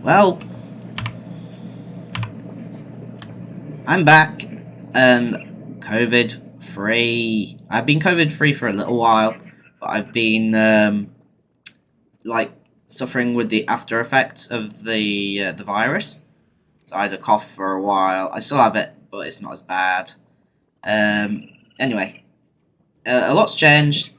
Well, I'm back and COVID free. I've been COVID free for a little while, but I've been like suffering with the after effects of the virus. So I had a cough for a while. I still have it, but it's not as bad. Anyway, a lot's changed.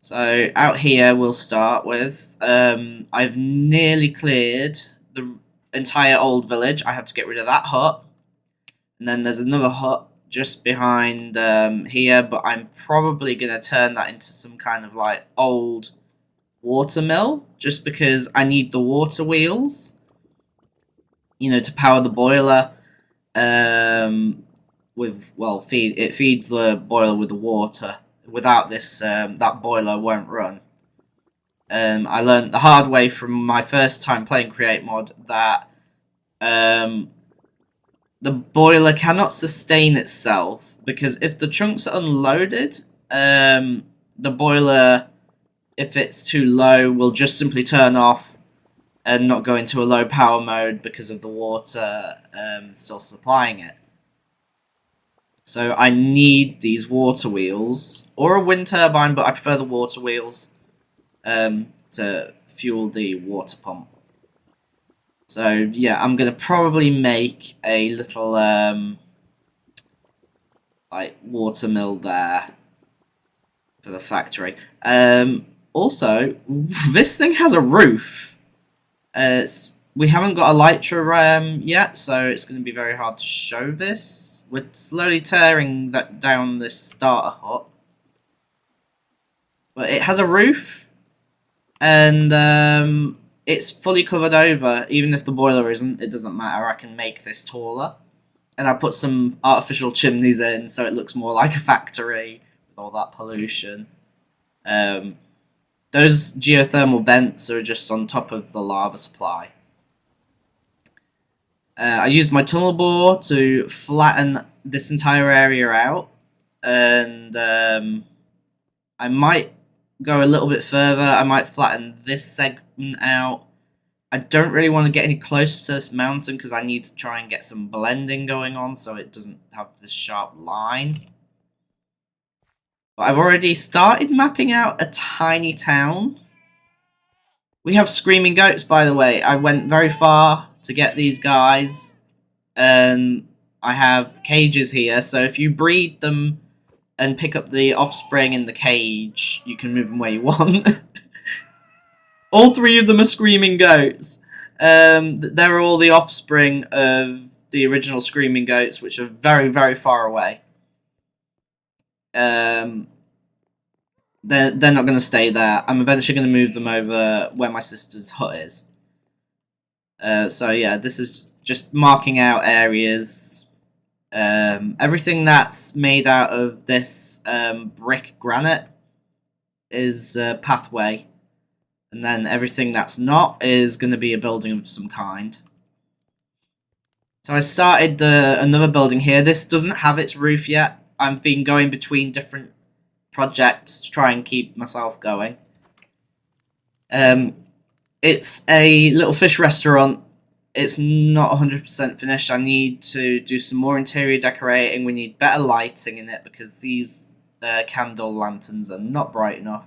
So out here we'll start with. I've nearly cleared the entire old village. I have to get rid of that hut. And then there's another hut just behind here, but I'm probably going to turn that into some kind of like old water mill, just because I need the water wheels, to power the boiler. It feeds the boiler with the water. Without this, that boiler won't run. I learned the hard way from my first time playing Create Mod that the boiler cannot sustain itself, because if the chunks are unloaded, the boiler, if it's too low, will just simply turn off and not go into a low power mode because of the water still supplying it. So I need these water wheels, or a wind turbine, but I prefer the water wheels to fuel the water pump. So yeah, I'm gonna probably make a little like water mill there for the factory. Also, this thing has a roof. We haven't got a Lytra yet, so it's going to be very hard to show this. We're slowly tearing that down this starter hut, but it has a roof, and it's fully covered over. Even if the boiler isn't, it doesn't matter. I can make this taller, and I put some artificial chimneys in, so it looks more like a factory with all that pollution. Those geothermal vents are just on top of the lava supply. I used my tunnel bore to flatten this entire area out, and I might go a little bit further. I might flatten this segment out. I don't really want to get any closer to this mountain because I need to try and get some blending going on so it doesn't have this sharp line. But I've already started mapping out a tiny town. We have screaming goats, by the way. I went very far to get these guys, and I have cages here, so if you breed them and pick up the offspring in the cage, you can move them where you want. All three of them are screaming goats. They're all the offspring of the original screaming goats, which are very, very far away. They're not going to stay there. I'm eventually going to move them over where my sister's hut is. So yeah, this is just marking out areas. Everything that's made out of this brick granite is a pathway. And then everything that's not is going to be a building of some kind. So I started another building here. This doesn't have its roof yet. I've been going between different projects to try and keep myself going. It's a little fish restaurant. It's not 100% finished. I need to do some more interior decorating. We need better lighting in it because these candle lanterns are not bright enough.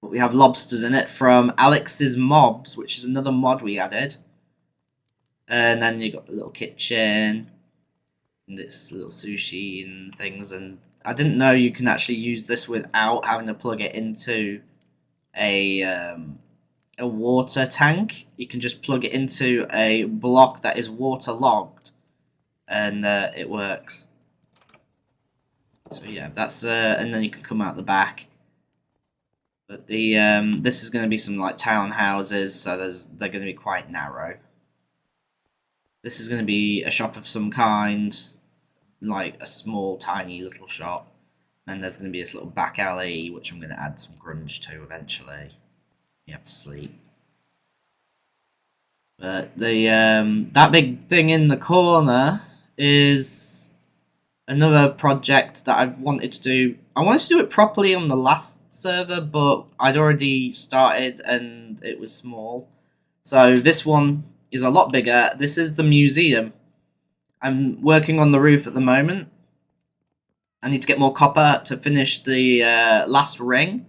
But we have lobsters in it from Alex's Mobs, which is another mod we added. And then you got the little kitchen and this little sushi and things. And I didn't know you can actually use this without having to plug it into a water tank. You can just plug it into a block that is waterlogged, and it works. So yeah, that's and then you can come out the back. But the this is going to be some like townhouses, so they're going to be quite narrow. This is going to be a shop of some kind, like a small, tiny little shop. And there's going to be this little back alley, which I'm going to add some grunge to eventually. You have to sleep. But the that big thing in the corner is another project that I've wanted to do. I wanted to do it properly on the last server, but I'd already started and it was small. So this one is a lot bigger. This is the museum. I'm working on the roof at the moment. I need to get more copper to finish the last ring,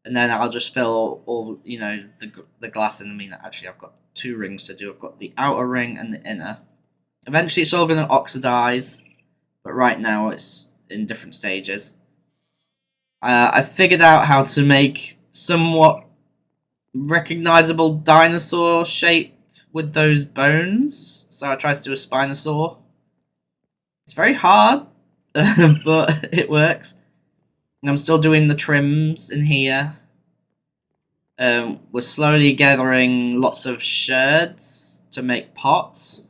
and then I'll just fill all the glass in. I mean, actually, I've got 2 rings to do. I've got the outer ring and the inner. Eventually, it's all going to oxidize, but right now it's in different stages. I figured out how to make somewhat recognizable dinosaur shape with those bones, so I tried to do a Spinosaur. It's very hard, but it works. And I'm still doing the trims in here. We're slowly gathering lots of sherds to make pots,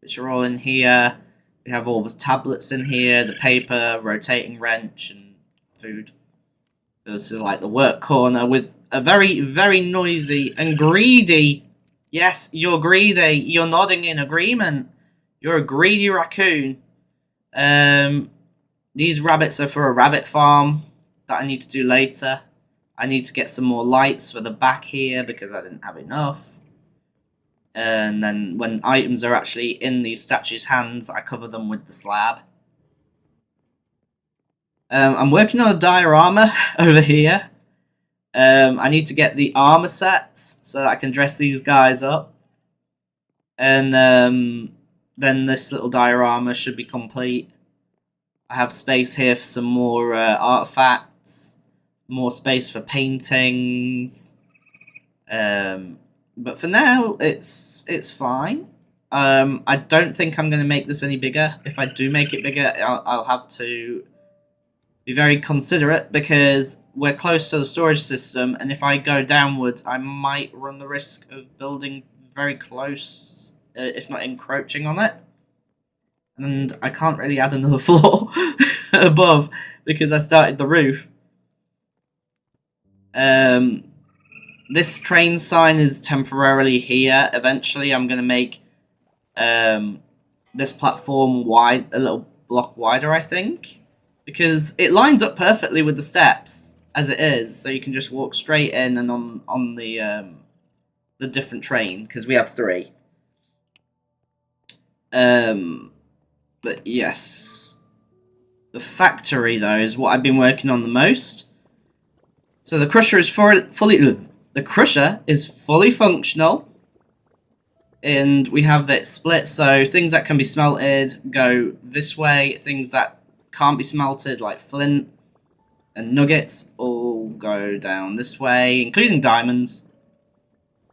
which are all in here. We have all the tablets in here, the paper, rotating wrench, and food. So this is like the work corner with a very, very noisy and greedy. Yes, you're greedy. You're nodding in agreement. You're a greedy raccoon. These rabbits are for a rabbit farm that I need to do later. I need to get some more lights for the back here because I didn't have enough. And then when items are actually in these statues' hands, I cover them with the slab. I'm working on a diorama over here. I need to get the armor sets so that I can dress these guys up. And then this little diorama should be complete. I have space here for some more artifacts, more space for paintings. But for now, it's fine. I don't think I'm going to make this any bigger. If I do make it bigger, I'll have to be very considerate because we're close to the storage system, and if I go downwards, I might run the risk of building very close, if not encroaching on it. And I can't really add another floor above because I started the roof. This train sign is temporarily here. Eventually, I'm going to make this platform wide, a little block wider, I think, because it lines up perfectly with the steps as it is. So you can just walk straight in and on the different train because we have 3. But yes, the factory though is what I've been working on the most. So the crusher is fully functional, and we have it split. So things that can be smelted go this way. Things that can't be smelted, like flint and nuggets, all go down this way, including diamonds.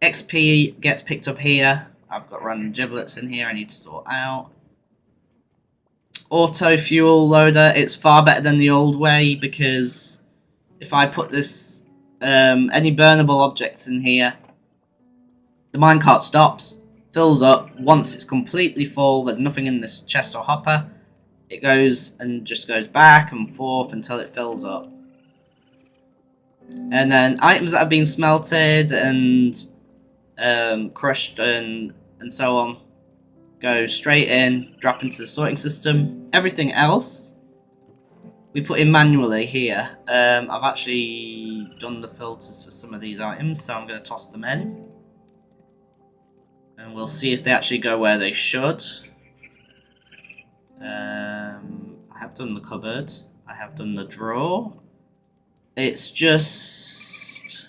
XP gets picked up here. I've got random giblets in here I need to sort out. Auto fuel loader, it's far better than the old way because if I put this any burnable objects in here, the minecart stops, fills up. Once it's completely full, there's nothing in this chest or hopper, it goes and just goes back and forth until it fills up. And then items that have been smelted and crushed and so on go straight in, drop into the sorting system. Everything else we put in manually here. I've actually done the filters for some of these items, so I'm going to toss them in. And we'll see if they actually go where they should. I have done the cupboard. I have done the drawer. It's just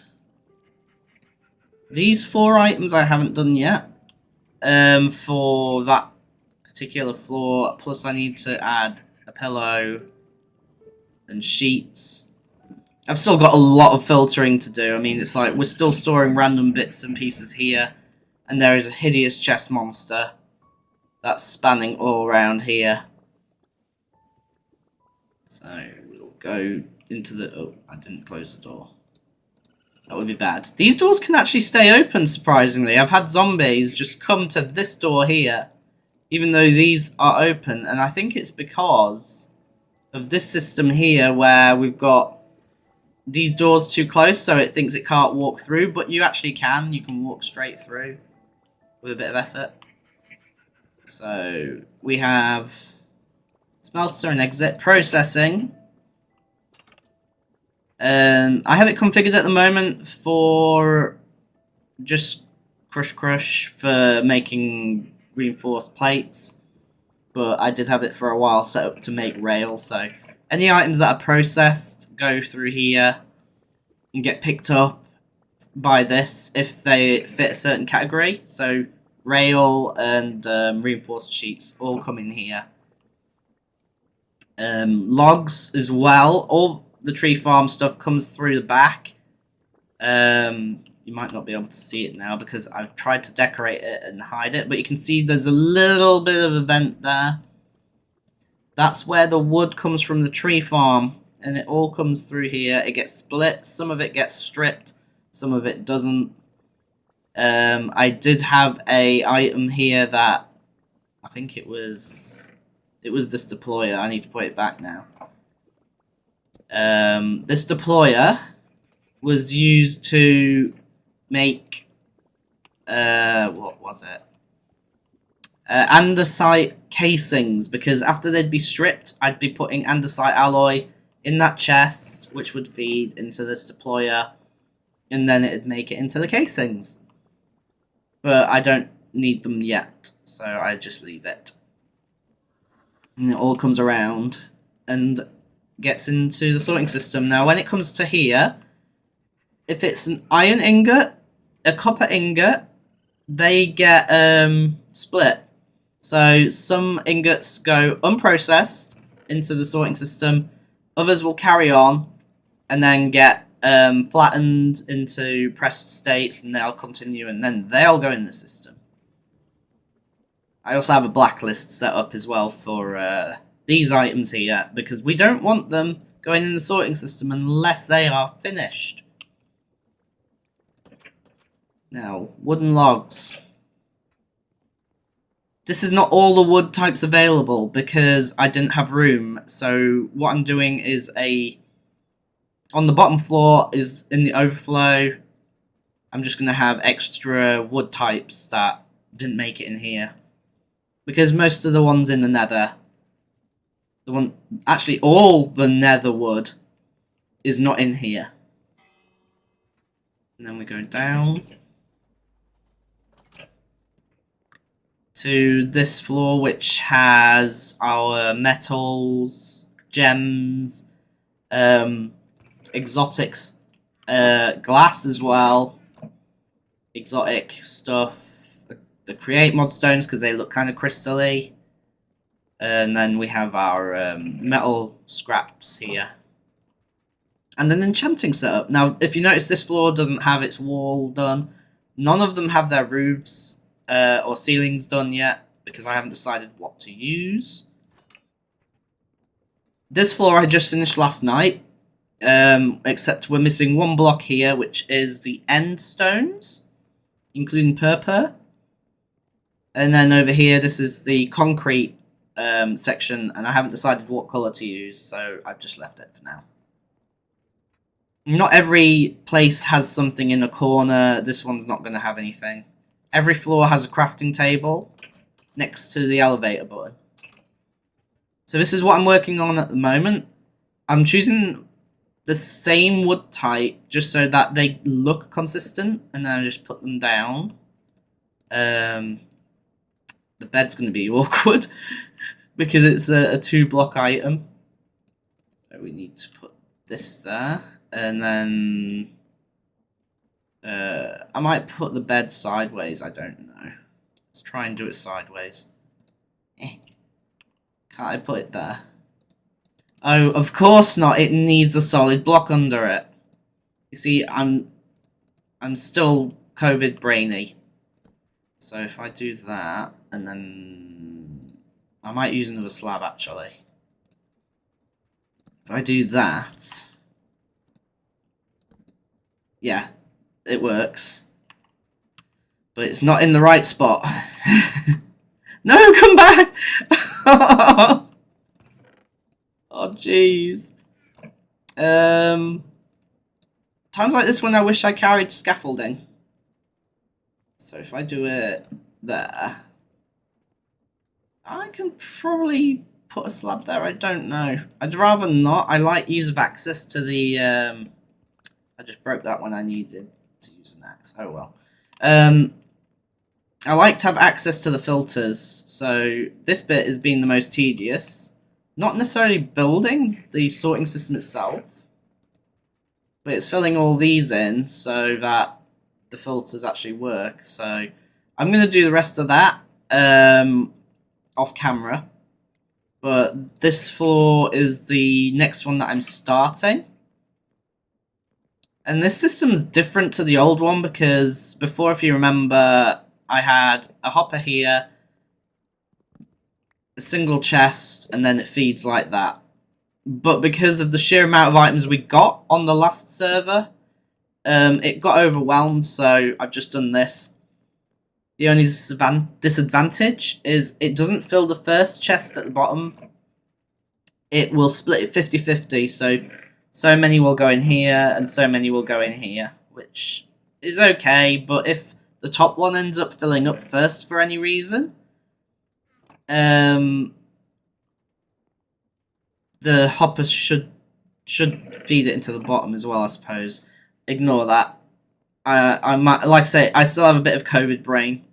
these 4 items I haven't done yet. For that particular floor, plus I need to add a pillow and sheets. I've still got a lot of filtering to do. I mean, it's like we're still storing random bits and pieces here, and there is a hideous chest monster that's spanning all around here. So we'll go into the... Oh, I didn't close the door. That would be bad. These doors can actually stay open, surprisingly. I've had zombies just come to this door here, even though these are open. And I think it's because of this system here where we've got these doors too close, so it thinks it can't walk through. But you actually can. You can walk straight through with a bit of effort. So we have smelter and exit processing. I have it configured at the moment for just crush for making reinforced plates, but I did have it for a while set up to make rail, so any items that are processed go through here and get picked up by this if they fit a certain category. So rail and reinforced sheets all come in here. Logs as well. All the tree farm stuff comes through the back. You might not be able to see it now because I've tried to decorate it and hide it, but you can see there's a little bit of a vent there. That's where the wood comes from the tree farm, and it all comes through here. It gets split. Some of it gets stripped. Some of it doesn't. I did have a item here that I think it was this deployer. I need to put it back now. This deployer was used to make what was it? Andesite casings, because after they'd be stripped, I'd be putting andesite alloy in that chest, which would feed into this deployer, and then it'd make it into the casings. But I don't need them yet, so I just leave it. And it all comes around and gets into the sorting system. Now, when it comes to here, if it's an iron ingot, a copper ingot, they get split. So some ingots go unprocessed into the sorting system, others will carry on and then get flattened into pressed states, and they'll continue, and then they'll go in the system. I also have a blacklist set up as well for these items here, because we don't want them going in the sorting system unless they are finished. Now, wooden logs. This is not all the wood types available because I didn't have room. So what I'm doing is on the bottom floor is in the overflow. I'm just going to have extra wood types that didn't make it in here. Because most of the ones in the nether, actually all the nether wood is not in here. And then we go down to this floor, which has our metals, gems, exotics, glass as well, exotic stuff, the create mod stones because they look kind of crystally, and then we have our metal scraps here, and an enchanting setup. Now, if you notice, this floor doesn't have its wall done. None of them have their roofs or ceilings done yet, because I haven't decided what to use. This floor I just finished last night, except we're missing one block here, which is the end stones, including purple. And then over here, this is the concrete section, and I haven't decided what colour to use, so I've just left it for now. Not every place has something in a corner. This one's not going to have anything. Every floor has a crafting table next to the elevator button. So this is what I'm working on at the moment. I'm choosing the same wood type just so that they look consistent, and then I just put them down. The bed's going to be awkward because it's a 2-block item. So we need to put this there, and then I might put the bed sideways, I don't know. Let's try and do it sideways. Can't I put it there? Oh, of course not. It needs a solid block under it. You see, I'm still COVID brainy. So if I do that, and then I might use another slab actually. If I do that, yeah, it works. But it's not in the right spot. No, come back! Oh, jeez. Times like this when I wish I carried scaffolding. So if I do it there, I can probably put a slab there. I don't know. I'd rather not. I like ease of access to the... I just broke that when I needed to use an axe. Oh well. I like to have access to the filters, so this bit has been the most tedious. Not necessarily building the sorting system itself, but it's filling all these in so that the filters actually work. So I'm going to do the rest of that off camera, but this floor is the next one that I'm starting. And this system's different to the old one because before, if you remember, I had a hopper here, a single chest, and then it feeds like that. But because of the sheer amount of items we got on the last server, it got overwhelmed, so I've just done this. The only disadvantage is it doesn't fill the first chest at the bottom. It will split it 50-50, so many will go in here and so many will go in here, which is okay, but if the top one ends up filling up first for any reason, the hoppers should feed it into the bottom as well, I suppose. Ignore that. I might, like I say, I still have a bit of COVID brain.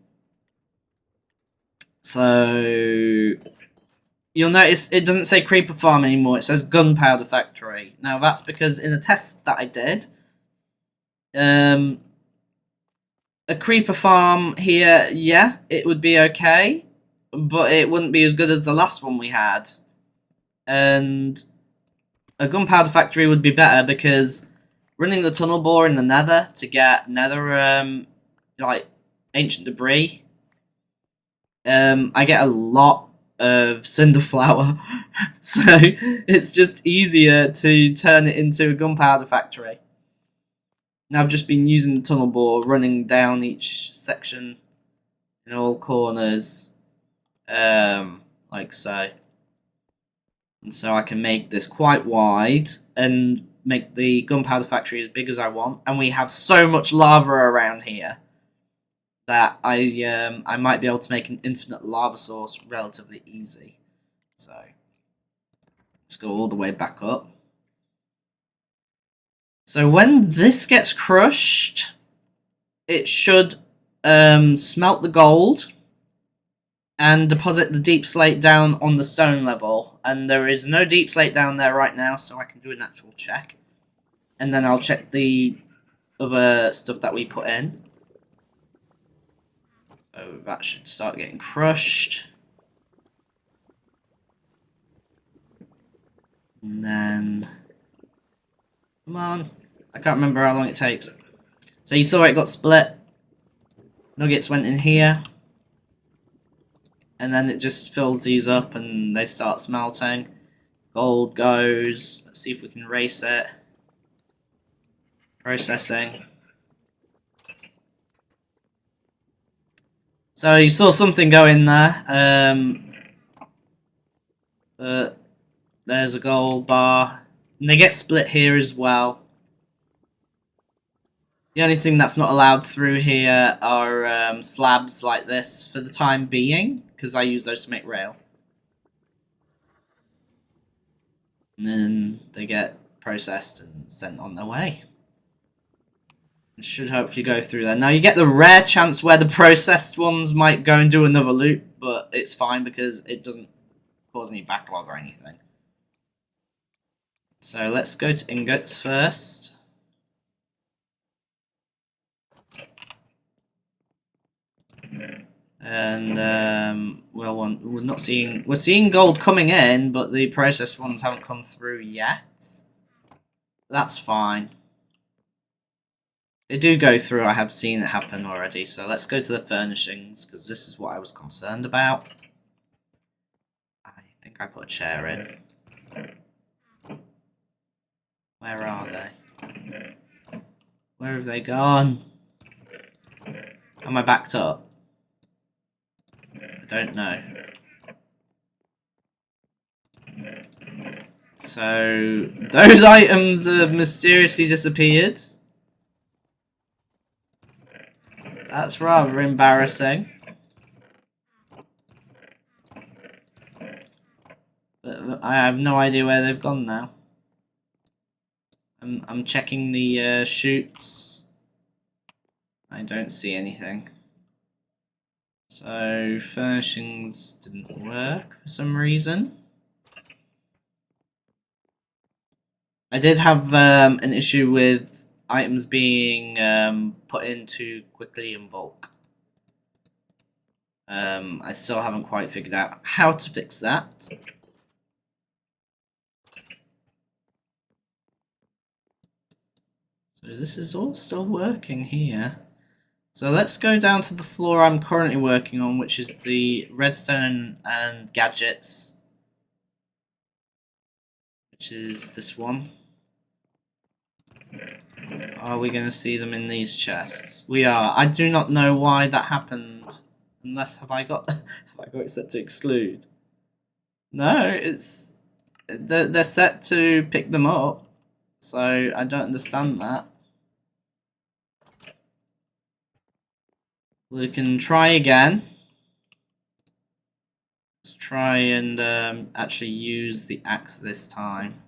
So you'll notice it doesn't say Creeper Farm anymore, it says Gunpowder Factory. Now that's because in a test that I did, a Creeper Farm here, yeah, it would be okay, but it wouldn't be as good as the last one we had. And a Gunpowder Factory would be better because running the tunnel bore in the nether to get nether, like, ancient debris, I get a lot of cinder flour, so it's just easier to turn it into a gunpowder factory. Now I've just been using the tunnel bore, running down each section in all corners, like so. And so I can make this quite wide and make the gunpowder factory as big as I want. And we have so much lava around here that I might be able to make an infinite lava source relatively easy. So let's go all the way back up. So when this gets crushed, it should smelt the gold and deposit the deep slate down on the stone level. And there is no deep slate down there right now, so I can do an actual check. And then I'll check the other stuff that we put in. So that should start getting crushed. And then... come on. I can't remember how long it takes. So you saw it got split. Nuggets went in here. And then it just fills these up and they start smelting. Gold goes. Let's see if we can race it. Processing. So you saw something go in there. But there's a gold bar. And they get split here as well. The only thing that's not allowed through here are slabs like this for the time being, because I use those to make rail. And then they get processed and sent on their way. It should hopefully go through there. Now you get the rare chance where the processed ones might go and do another loop, but it's fine because it doesn't cause any backlog or anything. So let's go to ingots first. And we're seeing gold coming in, but the processed ones haven't come through yet. That's fine. They do go through, I have seen it happen already, so let's go to the furnishings, because this is what I was concerned about. I think I put a chair in. Where are they? Where have they gone? Am I backed up? I don't know. So, those items have mysteriously disappeared. That's rather embarrassing. But I have no idea where they've gone now. I'm checking the chutes. I don't see anything. So furnishings didn't work for some reason. I did have an issue with items being put in too quickly in bulk. I still haven't quite figured out how to fix that. So this is all still working here. So let's go down to the floor I'm currently working on, which is the redstone and gadgets, which is this one. Are we going to see them in these chests? We are. I do not know why that happened. Unless have I got it set to exclude? No, it's they're set to pick them up. So I don't understand that. We can try again. Let's try and actually use the axe this time.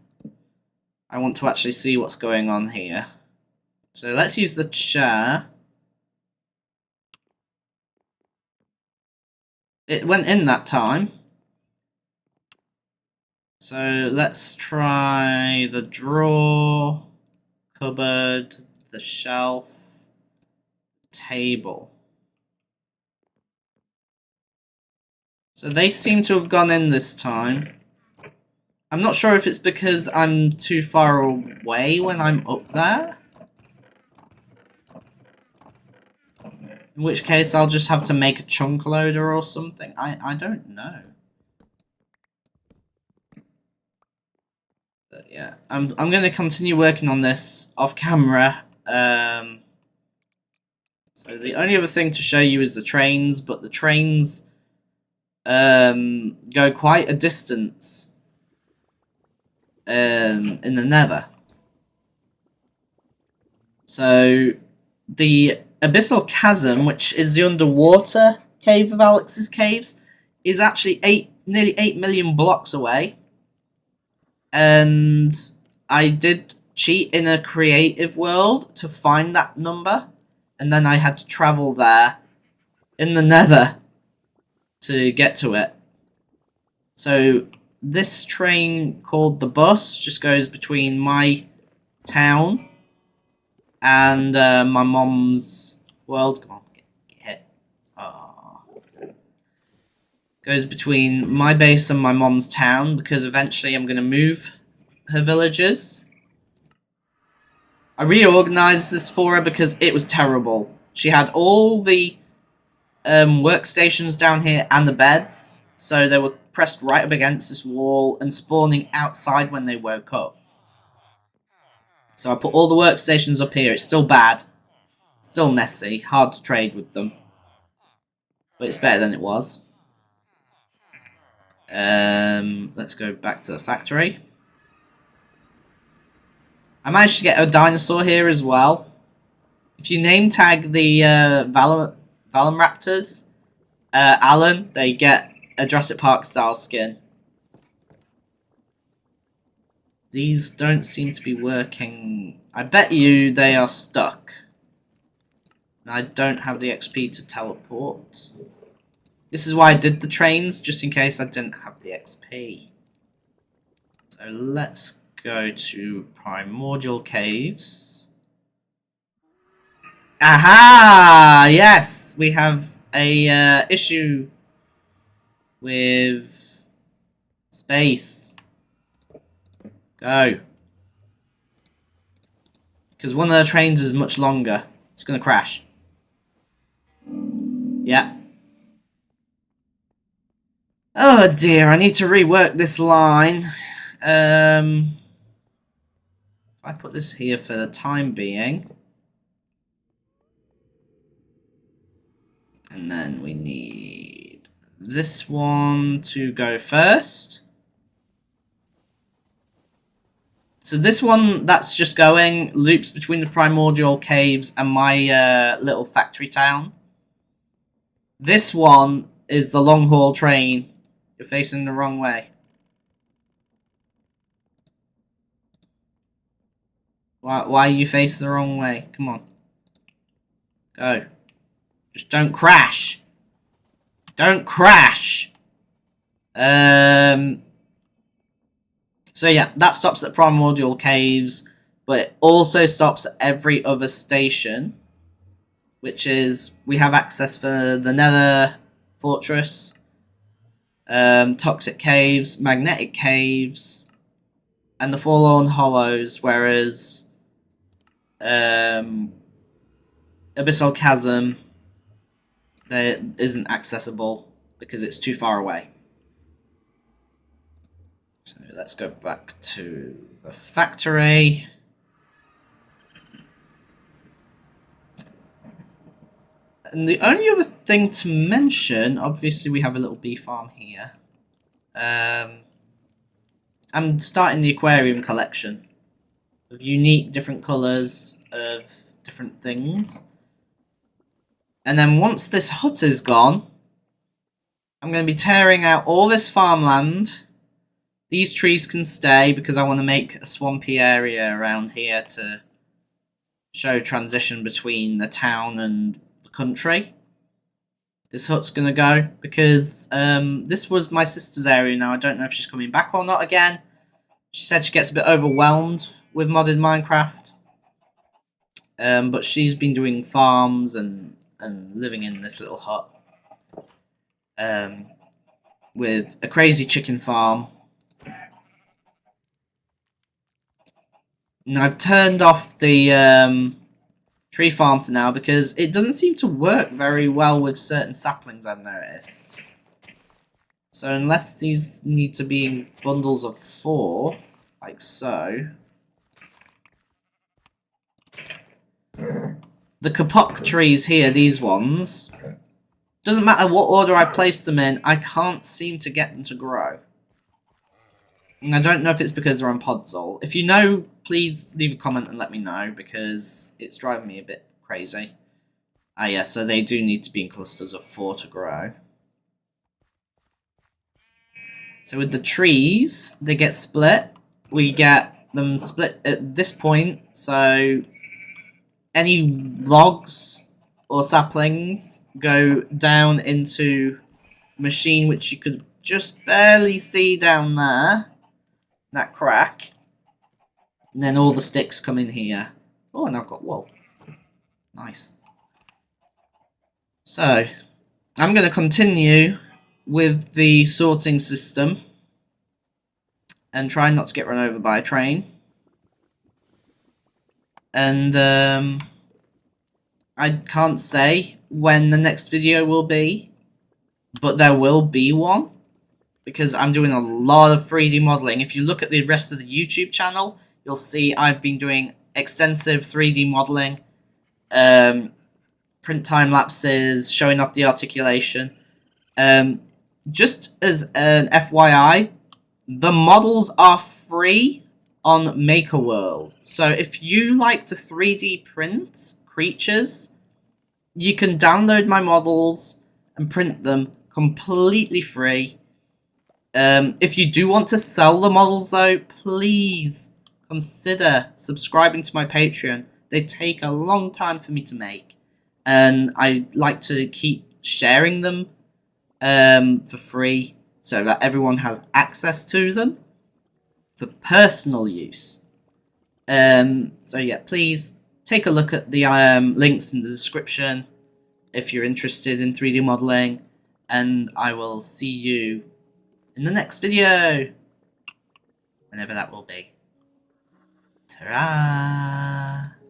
I want to actually see what's going on here. So let's use the chair. It went in that time. So let's try the drawer, cupboard, the shelf, table. So they seem to have gone in this time. I'm not sure if it's because I'm too far away when I'm up there. In which case I'll just have to make a chunk loader or something. I don't know. But yeah, I'm going to continue working on this off camera. So the only other thing to show you is the trains, but the trains go quite a distance in the Nether. So the Abyssal Chasm, which is the underwater cave of Alex's Caves, is actually nearly 8 million blocks away. And I did cheat in a creative world to find that number, and then I had to travel there in the Nether to get to it. So this train called the bus just goes between my town and my mom's world. Come on, get hit. Oh. Goes between my base and my mom's town, because eventually I'm going to move her villagers. I reorganized this for her because it was terrible. She had all the workstations down here and the beds, so they were pressed right up against this wall and spawning outside when they woke up. So I put all the workstations up here. It's still bad. Still messy. Hard to trade with them. But it's better than it was. Let's go back to the factory. I managed to get a dinosaur here as well. If you name tag the Valum Raptors, Alan, they get a Jurassic Park style skin. These don't seem to be working. I bet you they are stuck. I don't have the XP to teleport. This is why I did the trains, just in case I didn't have the XP. So let's go to Primordial Caves. Aha! Yes! We have a issue with space. Go. Because one of the trains is much longer. It's going to crash. Yeah. Oh dear, I need to rework this line. If I put this here for the time being. And then we need this one to go first. So this one that's just going loops between the Primordial Caves and my little factory town. This one is the long haul train. You're facing the wrong way. Why you face the wrong way? Come on. Go. Just don't crash. Don't crash! So yeah, that stops at Primordial Caves, but it also stops at every other station, which is, we have access for the Nether Fortress, Toxic Caves, Magnetic Caves, and the Forlorn Hollows, whereas Abyssal Chasm that isn't accessible because it's too far away. So let's go back to the factory. And the only other thing to mention, obviously we have a little bee farm here. I'm starting the aquarium collection of unique different colours of different things. And then once this hut is gone, I'm going to be tearing out all this farmland. These trees can stay because I want to make a swampy area around here to show transition between the town and the country. This hut's going to go because this was my sister's area now. I don't know if she's coming back or not again. She said she gets a bit overwhelmed with modded Minecraft. But she's been doing farms and living in this little hut. With a crazy chicken farm. And I've turned off the tree farm for now because it doesn't seem to work very well with certain saplings, I've noticed. So unless these need to be in bundles of 4, like so. The kapok trees here, these ones, doesn't matter what order I place them in, I can't seem to get them to grow. And I don't know if it's because they're on Podzol. If you know, please leave a comment and let me know, because it's driving me a bit crazy. Ah yeah, so they do need to be in clusters of 4 to grow. So with the trees, they get split. We get them split at this point, so any logs or saplings go down into a machine which you could just barely see down there. That crack. And then all the sticks come in here. Oh, and I've got wool. Nice. So, I'm going to continue with the sorting system and try not to get run over by a train. And I can't say when the next video will be, but there will be one, because I'm doing a lot of 3D modeling. If you look at the rest of the YouTube channel, you'll see I've been doing extensive 3D modeling, print time lapses, showing off the articulation. Just as an FYI, the models are free on MakerWorld. So if you like to 3D print creatures, you can download my models and print them completely free. If you do want to sell the models though, please consider subscribing to my Patreon. They take a long time for me to make, and I like to keep sharing them for free so that everyone has access to them for personal use. So yeah, please take a look at the links in the description if you're interested in 3D modeling, and I will see you in the next video, whenever that will be. Ta-ra!